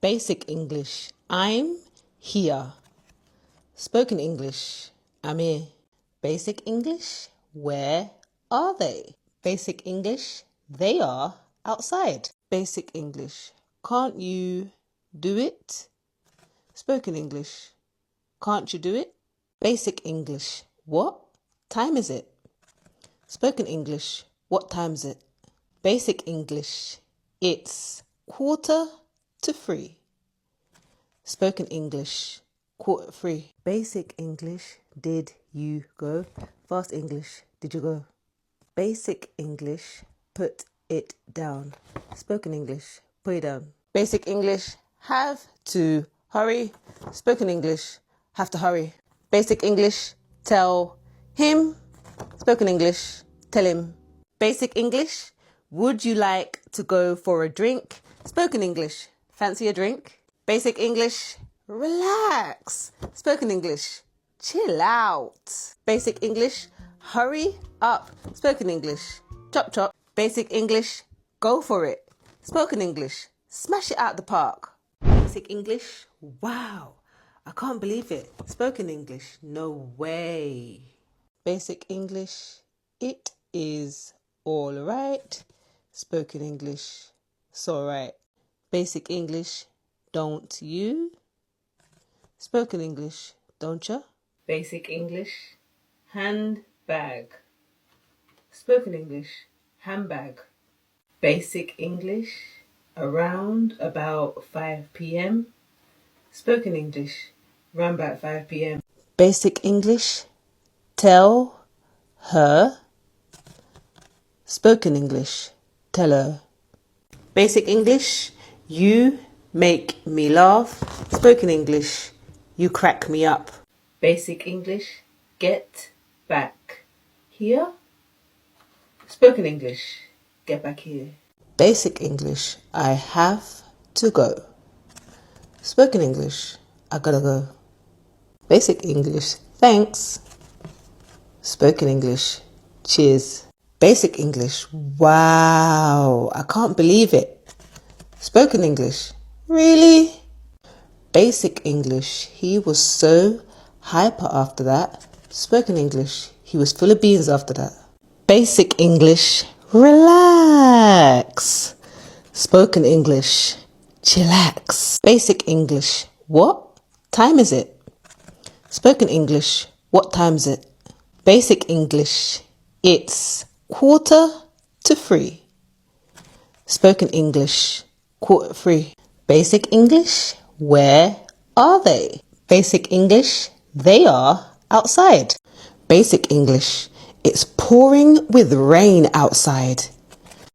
Basic English. I'm here. Spoken English. I'm here. Basic English. Where are they? Basic English. They are outside. Basic English. Can't you do it? Spoken English. Can't you do it? Basic English. What time is it? Spoken English. What time is it? Basic English. It's 2:45. Spoken English. 3:15. Basic English. Did you go? Fast English. Did you go? Basic English. Put it down. Spoken English. Put it down. Basic English. Have to hurry. Spoken English. Have to hurry. Basic English. Tell him. Spoken English. Tell him. Basic English. Would you like to go for a drink? Spoken English. Fancy a drink? Basic English. Relax. Spoken English. Chill out. Basic English. Hurry up. Spoken English. Chop chop. Basic English. Go for it. Spoken English. Smash it out the park. Basic English. Wow. I can't believe it. Spoken English. No way. Basic English. It is all right. Spoken English. It's all right. Basic English. Don't you? Spoken English. Don't ya? Basic English. Handbag. Spoken English. Handbag. Basic English. Around about 5 p.m. Spoken English. Around about 5 p.m. Basic English. Tell her. Spoken English. Tell her. Basic English. You make me laugh. Spoken English. You crack me up. Basic English. Get back here. Spoken English. Get back here. Basic English. I have to go. Spoken English. I gotta go. Basic English. Thanks. Spoken English. Cheers. Basic English. Wow. I can't believe it. Spoken English. Really? Basic English. He was so hyper after that. Spoken English. He was full of beans after that. Basic English. Relax. Spoken English. Chillax. Basic English. What time is it? Spoken English. What time is it? Basic English. It's 2:45. Spoken English. 3:15. Basic English. Where are they? Basic English. They are outside. Basic English. It's pouring with rain outside.